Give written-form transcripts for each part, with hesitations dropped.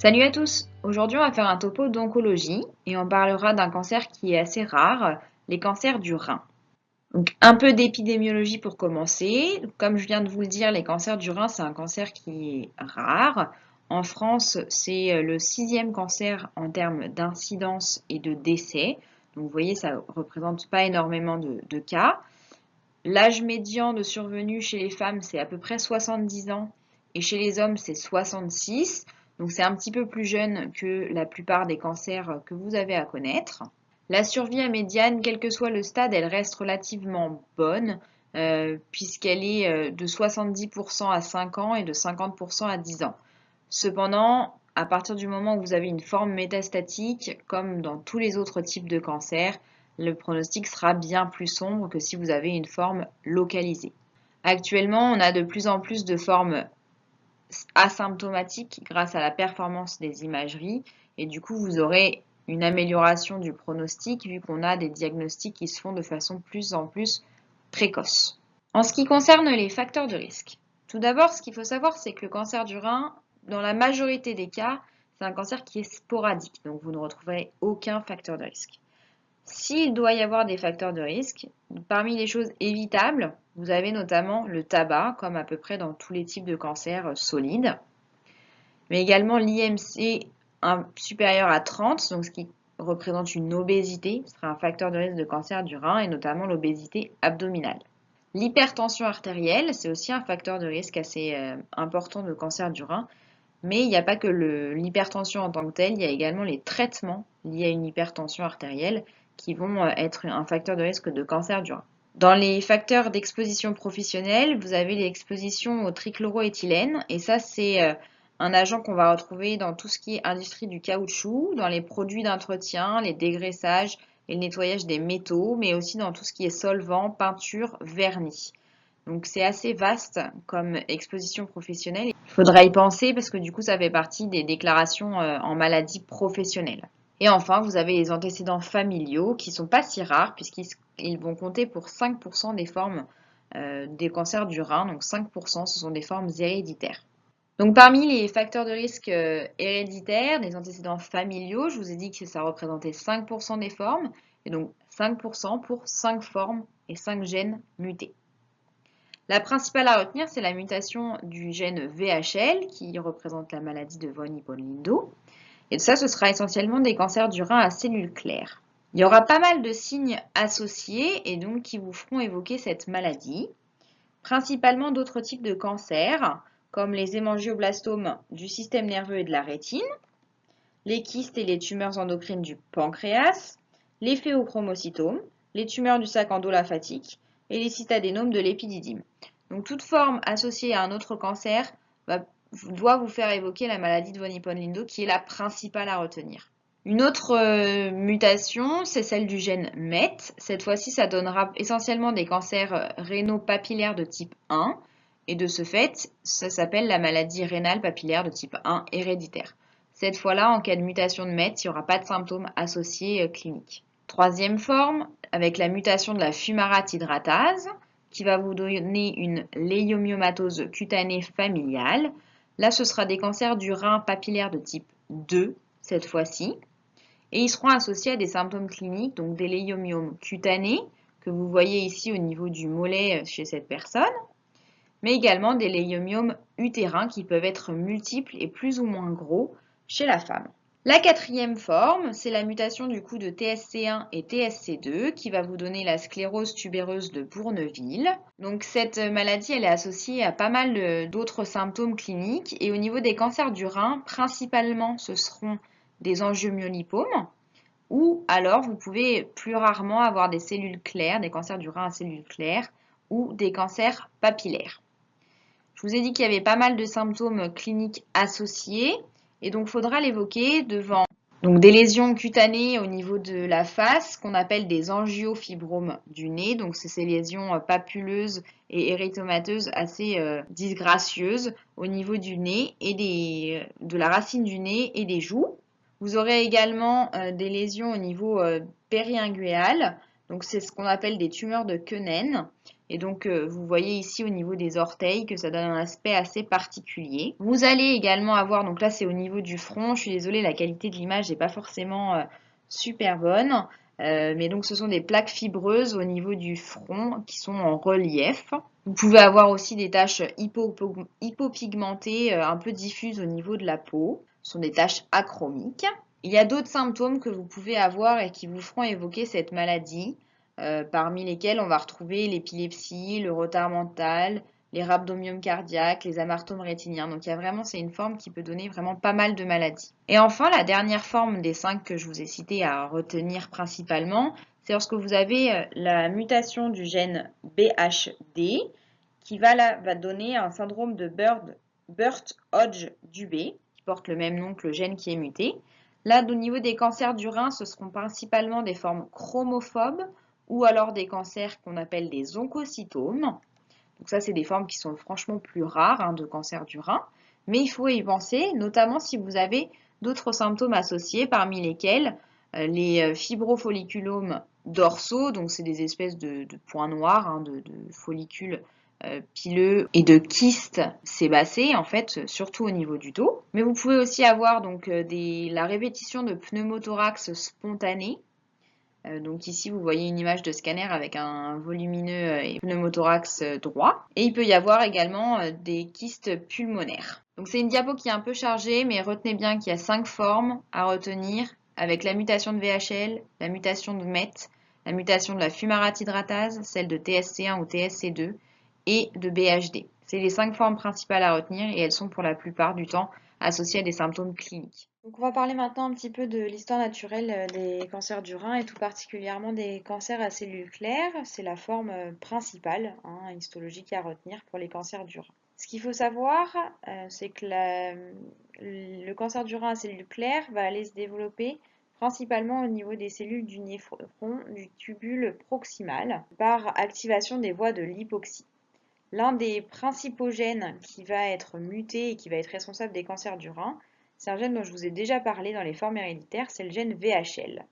Salut à tous! Aujourd'hui, on va faire un topo d'oncologie et on parlera d'un cancer qui est assez rare, les cancers du rein. Donc, un peu d'épidémiologie pour commencer. Comme je viens de vous le dire, les cancers du rein, c'est un cancer qui est rare. En France, c'est le 6e cancer en termes d'incidence et de décès. Donc, vous voyez, ça ne représente pas énormément de cas. L'âge médian de survenue chez les femmes, c'est à peu près 70 ans et chez les hommes, c'est 66. Donc c'est un petit peu plus jeune que la plupart des cancers que vous avez à connaître. La survie à médiane, quel que soit le stade, elle reste relativement bonne puisqu'elle est de 70% à 5 ans et de 50% à 10 ans. Cependant, à partir du moment où vous avez une forme métastatique, comme dans tous les autres types de cancers, le pronostic sera bien plus sombre que si vous avez une forme localisée. Actuellement, on a de plus en plus de formes asymptomatiques grâce à la performance des imageries et du coup, vous aurez une amélioration du pronostic vu qu'on a des diagnostics qui se font de façon plus en plus précoce. En ce qui concerne les facteurs de risque, tout d'abord, ce qu'il faut savoir, c'est que le cancer du rein, dans la majorité des cas, c'est un cancer qui est sporadique, donc vous ne retrouverez aucun facteur de risque. S'il doit y avoir des facteurs de risque, parmi les choses évitables, vous avez notamment le tabac, comme à peu près dans tous les types de cancers solides, mais également l'IMC supérieur à 30, donc ce qui représente une obésité, ce sera un facteur de risque de cancer du rein, et notamment l'obésité abdominale. L'hypertension artérielle, c'est aussi un facteur de risque assez important de cancer du rein, mais il n'y a pas que l'hypertension en tant que telle, il y a également les traitements liés à une hypertension artérielle qui vont être un facteur de risque de cancer du rein. Dans les facteurs d'exposition professionnelle, vous avez l'exposition au trichloroéthylène, et ça c'est un agent qu'on va retrouver dans tout ce qui est industrie du caoutchouc, dans les produits d'entretien, les dégraissages et le nettoyage des métaux, mais aussi dans tout ce qui est solvant, peinture, vernis. Donc c'est assez vaste comme exposition professionnelle. Il faudra y penser parce que du coup ça fait partie des déclarations en maladie professionnelle. Et enfin, vous avez les antécédents familiaux qui ne sont pas si rares puisqu'ils vont compter pour 5% des formes des cancers du rein. Donc 5%, ce sont des formes héréditaires. Donc parmi les facteurs de risque héréditaires, des antécédents familiaux, je vous ai dit que ça représentait 5% des formes. Et donc 5% pour 5 formes et 5 gènes mutés. La principale à retenir, c'est la mutation du gène VHL qui représente la maladie de von Hippel-Lindau. Et ça, ce sera essentiellement des cancers du rein à cellules claires. Il y aura pas mal de signes associés et donc qui vous feront évoquer cette maladie. Principalement d'autres types de cancers, comme les hémangioblastomes du système nerveux et de la rétine, les kystes et les tumeurs endocrines du pancréas, les phéochromocytomes, les tumeurs du sac endolaphatique et les cytadénomes de l'épididyme. Donc toute forme associée à un autre cancer doit vous faire évoquer la maladie de von Hippel-Lindau qui est la principale à retenir. Une autre mutation, c'est celle du gène MET. Cette fois-ci, ça donnera essentiellement des cancers rénaux papillaires de type 1. Et de ce fait, ça s'appelle la maladie rénale papillaire de type 1 héréditaire. Cette fois-là, en cas de mutation de MET, il n'y aura pas de symptômes associés cliniques. Troisième forme, avec la mutation de la fumarate hydratase, qui va vous donner une léiomyomatose cutanée familiale. Là, ce sera des cancers du rein papillaire de type 2, cette fois-ci. Et ils seront associés à des symptômes cliniques, donc des léiomyomes cutanés, que vous voyez ici au niveau du mollet chez cette personne, mais également des léiomyomes utérins qui peuvent être multiples et plus ou moins gros chez la femme. La quatrième forme, c'est la mutation du coup de TSC1 et TSC2 qui va vous donner la sclérose tubéreuse de Bourneville. Donc cette maladie, elle est associée à pas mal d'autres symptômes cliniques et au niveau des cancers du rein, principalement ce seront des angiomyolipomes ou alors vous pouvez plus rarement avoir des cellules claires, des cancers du rein à cellules claires ou des cancers papillaires. Je vous ai dit qu'il y avait pas mal de symptômes cliniques associés et donc il faudra l'évoquer devant des lésions cutanées au niveau de la face qu'on appelle des angiofibromes du nez. Donc c'est ces lésions papuleuses et érythémateuses assez disgracieuses au niveau du nez et de la racine du nez et des joues. Vous aurez également des lésions au niveau périinguéal Donc c'est ce qu'on appelle des tumeurs de Koenen. Et donc vous voyez ici au niveau des orteils que ça donne un aspect assez particulier. Vous allez également avoir, donc là c'est au niveau du front, je suis désolée, la qualité de l'image n'est pas forcément super bonne. Mais donc ce sont des plaques fibreuses au niveau du front qui sont en relief. Vous pouvez avoir aussi des taches hypopigmentées un peu diffuses au niveau de la peau. Ce sont des taches achromiques. Il y a d'autres symptômes que vous pouvez avoir et qui vous feront évoquer cette maladie, parmi lesquels on va retrouver l'épilepsie, le retard mental, les rhabdomyomes cardiaques, les amartomes rétiniens. Donc il y a vraiment, c'est une forme qui peut donner vraiment pas mal de maladies. Et enfin, la dernière forme des 5 que je vous ai citées à retenir principalement, c'est lorsque vous avez la mutation du gène BHD qui va donner un syndrome de Burt-Hodge-Dubé, qui porte le même nom que le gène qui est muté. Là, au niveau des cancers du rein, ce seront principalement des formes chromophobes ou alors des cancers qu'on appelle des oncocytomes. Donc ça, c'est des formes qui sont franchement plus rares de cancer du rein. Mais il faut y penser, notamment si vous avez d'autres symptômes associés, parmi lesquels les fibrofolliculomes dorsaux, donc c'est des espèces de points noirs, de follicules pileux et de kystes sébacés, en fait, surtout au niveau du dos. Mais vous pouvez aussi avoir donc la répétition de pneumothorax spontané. Donc ici, vous voyez une image de scanner avec un volumineux et pneumothorax droit. Et il peut y avoir également des kystes pulmonaires. Donc c'est une diapo qui est un peu chargée, mais retenez bien qu'il y a 5 formes à retenir avec la mutation de VHL, la mutation de MET, la mutation de la fumaratidratase, celle de TSC1 ou TSC2 et de BHD. C'est les 5 formes principales à retenir et elles sont pour la plupart du temps associées à des symptômes cliniques. Donc on va parler maintenant un petit peu de l'histoire naturelle des cancers du rein et tout particulièrement des cancers à cellules claires. C'est la forme principale histologique à retenir pour les cancers du rein. Ce qu'il faut savoir, c'est que le cancer du rein à cellules claires va aller se développer principalement au niveau des cellules du néphron du tubule proximal par activation des voies de l'hypoxie. L'un des principaux gènes qui va être muté et qui va être responsable des cancers du rein, c'est un gène dont je vous ai déjà parlé dans les formes héréditaires, c'est le gène VHL.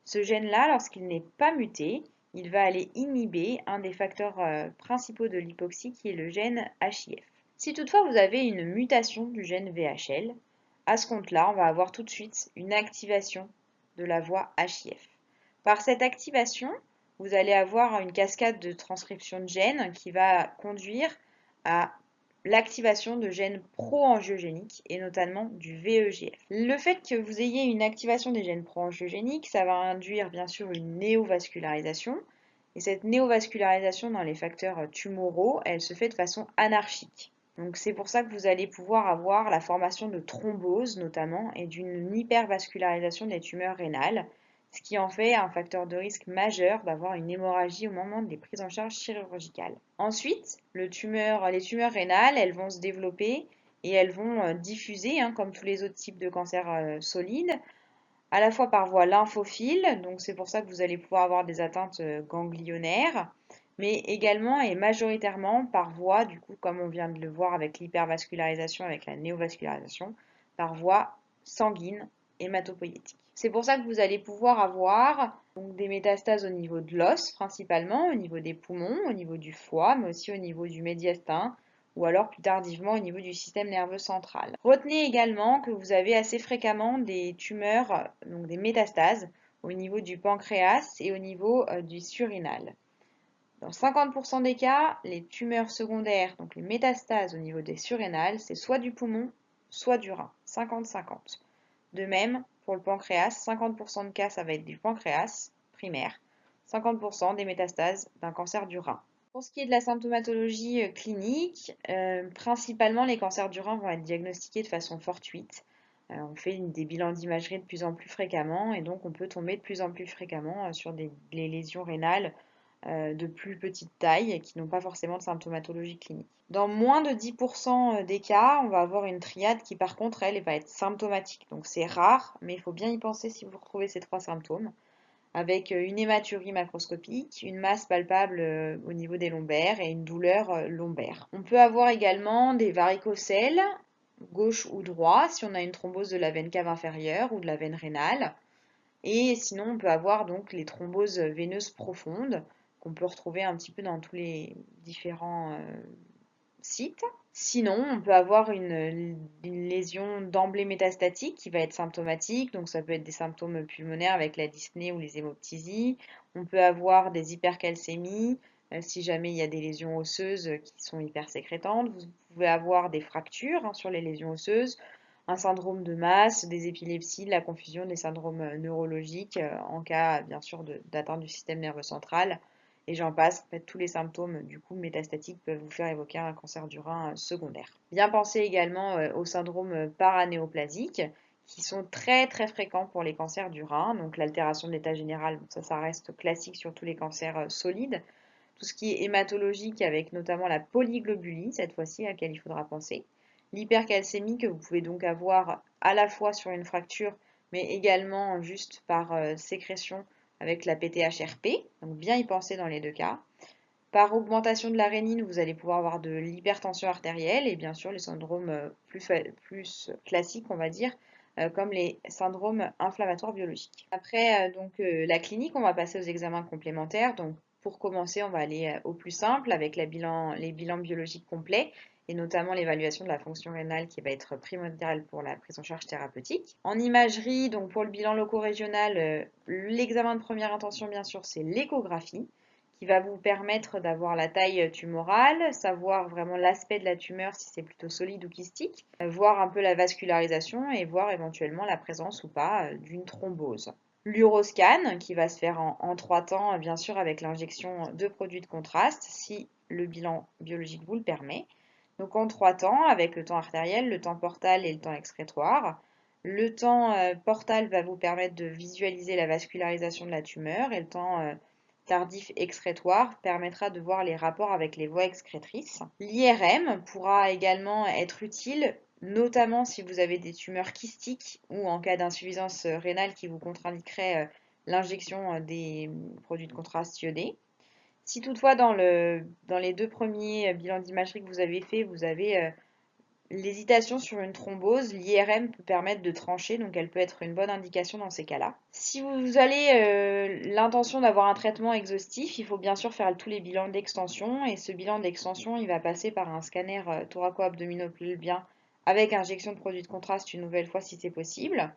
Ce gène-là, lorsqu'il n'est pas muté, il va aller inhiber un des facteurs principaux de l'hypoxie qui est le gène HIF. Si toutefois vous avez une mutation du gène VHL, à ce compte-là, on va avoir tout de suite une activation de la voie HIF. Par cette activation, vous allez avoir une cascade de transcription de gènes qui va conduire à l'activation de gènes pro-angiogéniques et notamment du VEGF. Le fait que vous ayez une activation des gènes pro-angiogéniques, ça va induire bien sûr une néovascularisation. Et cette néovascularisation dans les facteurs tumoraux, elle se fait de façon anarchique. Donc c'est pour ça que vous allez pouvoir avoir la formation de thromboses notamment et d'une hypervascularisation des tumeurs rénales, ce qui en fait un facteur de risque majeur d'avoir une hémorragie au moment des prises en charge chirurgicales. Ensuite, les tumeurs rénales, elles vont se développer et elles vont diffuser, comme tous les autres types de cancers solides, à la fois par voie lymphophile, donc c'est pour ça que vous allez pouvoir avoir des atteintes ganglionnaires, mais également et majoritairement par voie, du coup, comme on vient de le voir avec l'hypervascularisation, avec la néovascularisation, par voie sanguine hématopoïétique. C'est pour ça que vous allez pouvoir avoir donc, des métastases au niveau de l'os principalement, au niveau des poumons, au niveau du foie, mais aussi au niveau du médiastin, ou alors plus tardivement au niveau du système nerveux central. Retenez également que vous avez assez fréquemment des tumeurs, donc des métastases, au niveau du pancréas et au niveau du surrénal. Dans 50% des cas, les tumeurs secondaires, donc les métastases au niveau des surrénales, c'est soit du poumon, soit du rein, 50-50. De même, pour le pancréas, 50% de cas, ça va être du pancréas primaire, 50% des métastases d'un cancer du rein. Pour ce qui est de la symptomatologie clinique, principalement les cancers du rein vont être diagnostiqués de façon fortuite. On fait des bilans d'imagerie de plus en plus fréquemment et donc on peut tomber de plus en plus fréquemment sur les lésions rénales de plus petite taille qui n'ont pas forcément de symptomatologie clinique. Dans moins de 10% des cas, on va avoir une triade qui par contre, elle va être symptomatique. Donc c'est rare, mais il faut bien y penser si vous retrouvez ces 3 symptômes, avec une hématurie macroscopique, une masse palpable au niveau des lombaires et une douleur lombaire. On peut avoir également des varicocèles, gauche ou droit, si on a une thrombose de la veine cave inférieure ou de la veine rénale. Et sinon, on peut avoir donc les thromboses veineuses profondes qu'on peut retrouver un petit peu dans tous les différents sites. Sinon, on peut avoir une lésion d'emblée métastatique qui va être symptomatique, donc ça peut être des symptômes pulmonaires avec la dyspnée ou les hémoptysies. On peut avoir des hypercalcémies, si jamais il y a des lésions osseuses qui sont hypersécrétantes. Vous pouvez avoir des fractures sur les lésions osseuses, un syndrome de masse, des épilepsies, de la confusion, des syndromes neurologiques en cas bien sûr d'atteinte du système nerveux central. Et j'en passe, en fait, tous les symptômes du coup métastatiques peuvent vous faire évoquer un cancer du rein secondaire. Bien penser également au syndrome paranéoplasique, qui sont très très fréquents pour les cancers du rein. Donc l'altération de l'état général, ça reste classique sur tous les cancers solides. Tout ce qui est hématologique avec notamment la polyglobulie, cette fois-ci, à laquelle il faudra penser. L'hypercalcémie que vous pouvez donc avoir à la fois sur une fracture, mais également juste par sécrétion avec la PTHRP, donc bien y penser dans les deux cas. Par augmentation de la rénine, vous allez pouvoir avoir de l'hypertension artérielle et bien sûr les syndromes plus classiques, on va dire, comme les syndromes inflammatoires biologiques. Après la clinique, on va passer aux examens complémentaires. Donc pour commencer, on va aller au plus simple avec les bilans biologiques complets et notamment l'évaluation de la fonction rénale qui va être primordiale pour la prise en charge thérapeutique. En imagerie, donc pour le bilan loco-régional, l'examen de première intention, bien sûr, c'est l'échographie qui va vous permettre d'avoir la taille tumorale, savoir vraiment l'aspect de la tumeur, si c'est plutôt solide ou kystique, voir un peu la vascularisation et voir éventuellement la présence ou pas d'une thrombose. L'uroscan qui va se faire en 3 temps, bien sûr avec l'injection de produits de contraste, si le bilan biologique vous le permet. Donc en 3 temps, avec le temps artériel, le temps portal et le temps excrétoire. Le temps portal va vous permettre de visualiser la vascularisation de la tumeur et le temps tardif excrétoire permettra de voir les rapports avec les voies excrétrices. L'IRM pourra également être utile, notamment si vous avez des tumeurs kystiques ou en cas d'insuffisance rénale qui vous contre-indiquerait l'injection des produits de contraste iodés. Si toutefois dans les 2 premiers bilans d'imagerie que vous avez fait, vous avez l'hésitation sur une thrombose, l'IRM peut permettre de trancher, donc elle peut être une bonne indication dans ces cas-là. Si vous avez l'intention d'avoir un traitement exhaustif, il faut bien sûr faire tous les bilans d'extension, et ce bilan d'extension, il va passer par un scanner thoraco-abdominopelvien avec injection de produits de contraste une nouvelle fois si c'est possible.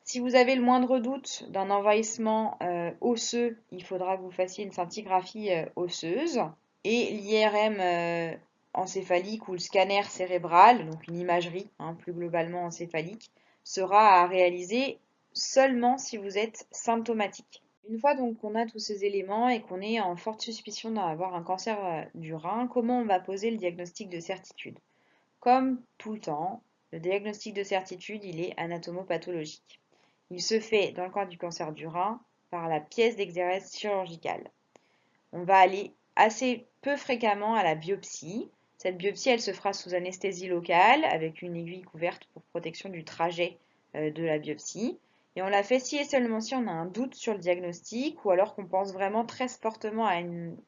Si vous avez le moindre doute d'un envahissement osseux, il faudra que vous fassiez une scintigraphie osseuse. Et l'IRM encéphalique ou le scanner cérébral, donc une imagerie plus globalement encéphalique, sera à réaliser seulement si vous êtes symptomatique. Une fois donc qu'on a tous ces éléments et qu'on est en forte suspicion d'avoir un cancer du rein, comment on va poser le diagnostic de certitude? Comme tout le temps, le diagnostic de certitude, il est anatomopathologique. Il se fait, dans le cas du cancer du rein, par la pièce d'exérèse chirurgicale. On va aller assez peu fréquemment à la biopsie. Cette biopsie, elle se fera sous anesthésie locale avec une aiguille couverte pour protection du trajet de la biopsie. Et on la fait si et seulement si on a un doute sur le diagnostic ou alors qu'on pense vraiment très fortement à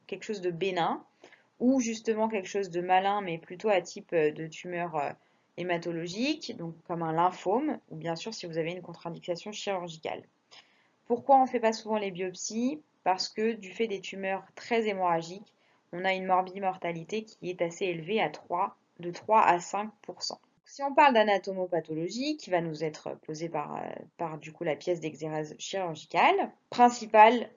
quelque chose de bénin ou justement quelque chose de malin mais plutôt à type de tumeur hématologique, donc comme un lymphome, ou bien sûr si vous avez une contre-indication chirurgicale. Pourquoi on ne fait pas souvent les biopsies? Parce que du fait des tumeurs très hémorragiques, on a une morbimortalité qui est assez élevée de 3 à 5%. Si on parle d'anatomopathologie, qui va nous être posée par du coup la pièce d'exérèse chirurgicale, principale,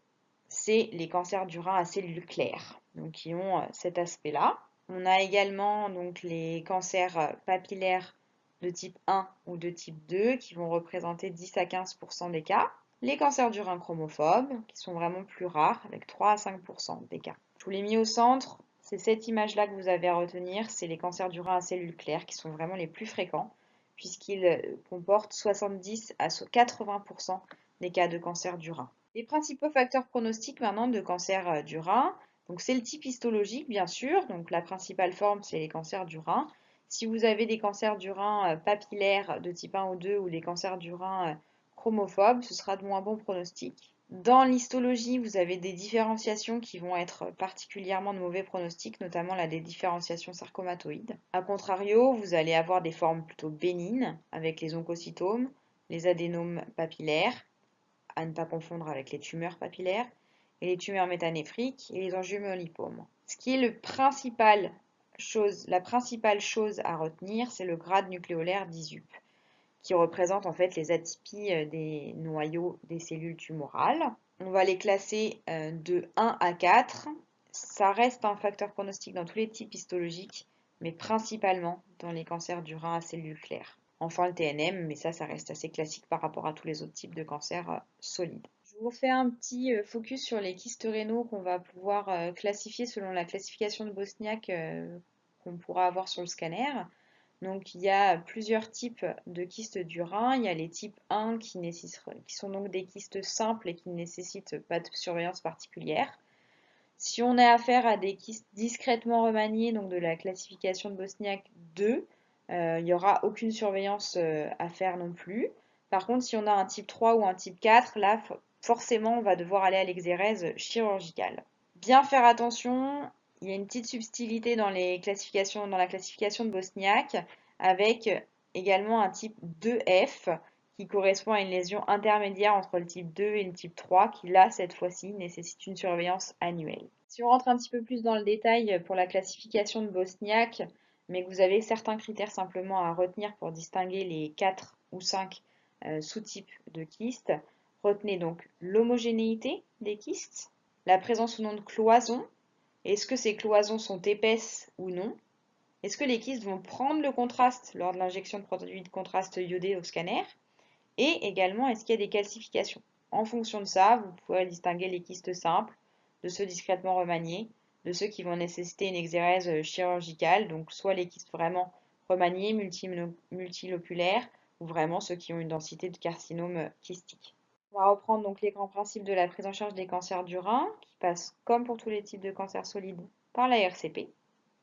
c'est les cancers du rein à cellules claires, donc qui ont cet aspect-là. On a également donc les cancers papillaires de type 1 ou de type 2 qui vont représenter 10 à 15% des cas. Les cancers du rein chromophobes qui sont vraiment plus rares avec 3 à 5% des cas. Je vous l'ai mis au centre, c'est cette image-là que vous avez à retenir, c'est les cancers du rein à cellules claires qui sont vraiment les plus fréquents puisqu'ils comportent 70 à 80% des cas de cancer du rein. Les principaux facteurs pronostiques maintenant de cancer du rein, donc c'est le type histologique bien sûr, donc la principale forme c'est les cancers du rein. Si vous avez des cancers du rein papillaires de type 1 ou 2 ou les cancers du rein chromophobes, ce sera de moins bons pronostics. Dans l'histologie, vous avez des différenciations qui vont être particulièrement de mauvais pronostics, notamment la différenciation sarcomatoïde. A contrario, vous allez avoir des formes plutôt bénignes avec les oncocytomes, les adénomes papillaires, à ne pas confondre avec les tumeurs papillaires, et les tumeurs métanéphriques et les angiomyolipomes. Ce qui est la principale chose à retenir, c'est le grade nucléolaire d'ISUP, qui représente en fait les atypies des noyaux des cellules tumorales. On va les classer de 1 à 4. Ça reste un facteur pronostic dans tous les types histologiques, mais principalement dans les cancers du rein à cellules claires. Enfin le TNM, mais ça reste assez classique par rapport à tous les autres types de cancers solides. Je vous fais un petit focus sur les kystes rénaux qu'on va pouvoir classifier selon la classification de Bosniak qu'on pourra avoir sur le scanner. Donc il y a plusieurs types de kystes du rein. Il y a les types 1 qui sont donc des kystes simples et qui ne nécessitent pas de surveillance particulière. Si on a affaire à des kystes discrètement remaniés, donc de la classification de Bosniak 2, il n'y aura aucune surveillance à faire non plus. Par contre, si on a un type 3 ou un type 4, là, forcément, on va devoir aller à l'exérèse chirurgicale. Bien faire attention, il y a une petite subtilité dans la classification de Bosniak, avec également un type 2F, qui correspond à une lésion intermédiaire entre le type 2 et le type 3, qui là, cette fois-ci, nécessite une surveillance annuelle. Si on rentre un petit peu plus dans le détail pour la classification de Bosniak, mais que vous avez certains critères simplement à retenir pour distinguer les 4 ou 5 sous-types de kystes, retenez donc l'homogénéité des kystes, la présence ou non de cloisons, est-ce que ces cloisons sont épaisses ou non, est-ce que les kystes vont prendre le contraste lors de l'injection de produits de contraste iodé au scanner, et également est-ce qu'il y a des calcifications. En fonction de ça, vous pourrez distinguer les kystes simples de ceux discrètement remaniés, de ceux qui vont nécessiter une exérèse chirurgicale, donc soit les kystes vraiment remaniés, multiloculaires, ou vraiment ceux qui ont une densité de carcinome kystique. On va reprendre donc les grands principes de la prise en charge des cancers du rein, qui passent, comme pour tous les types de cancers solides, par la RCP,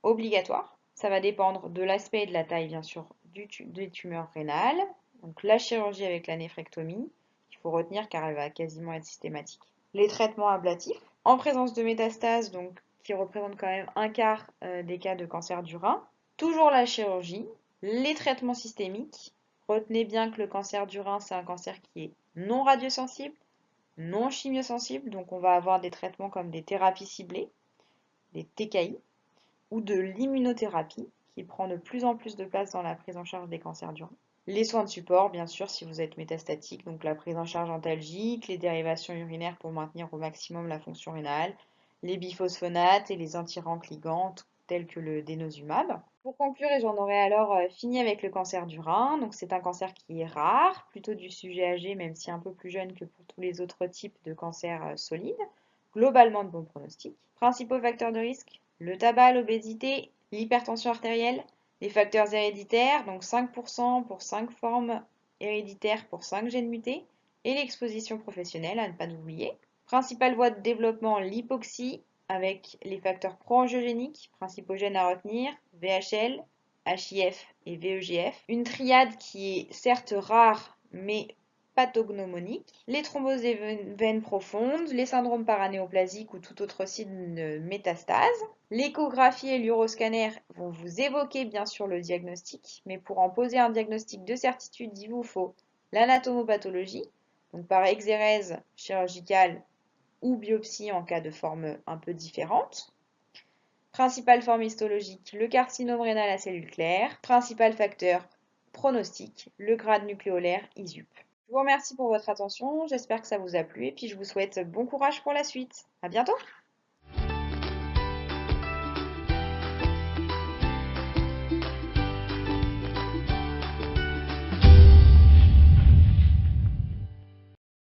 obligatoire. Ça va dépendre de l'aspect et de la taille, bien sûr, des tumeurs rénales. Donc la chirurgie avec la néphrectomie, qu'il faut retenir car elle va quasiment être systématique. Les traitements ablatifs, en présence de métastases, donc qui représentent quand même un quart des cas de cancer du rein. Toujours la chirurgie, les traitements systémiques. Retenez bien que le cancer du rein, c'est un cancer qui est non radiosensible, non chimiosensible, donc on va avoir des traitements comme des thérapies ciblées, des TKI, ou de l'immunothérapie, qui prend de plus en plus de place dans la prise en charge des cancers du rein. Les soins de support, bien sûr, si vous êtes métastatique, donc la prise en charge antalgique, les dérivations urinaires pour maintenir au maximum la fonction rénale, les biphosphonates et les antiranques ligands tels que le denosumab. Pour conclure, et j'en aurai alors fini avec le cancer du rein, donc c'est un cancer qui est rare, plutôt du sujet âgé, même si un peu plus jeune que pour tous les autres types de cancers solides, globalement de bon pronostic. Principaux facteurs de risque, le tabac, l'obésité, l'hypertension artérielle, les facteurs héréditaires, donc 5% pour 5 formes héréditaires pour 5 gènes mutés, et l'exposition professionnelle, à ne pas oublier. Principale voie de développement, l'hypoxie, avec les facteurs pro-angiogéniques, principaux gènes à retenir, VHL, HIF et VEGF. Une triade qui est certes rare, mais pathognomonique, les thromboses des veines profondes, les syndromes paranéoplasiques ou tout autre signe de métastase. L'échographie et l'uroscanner vont vous évoquer bien sûr le diagnostic, mais pour en poser un diagnostic de certitude, il vous faut l'anatomopathologie, donc par exérèse chirurgicale ou biopsie en cas de forme un peu différente. Principale forme histologique, le carcinome rénal à cellules claires. Principal facteur pronostic, le grade nucléolaire ISUP. Je vous remercie pour votre attention, j'espère que ça vous a plu et puis je vous souhaite bon courage pour la suite. À bientôt!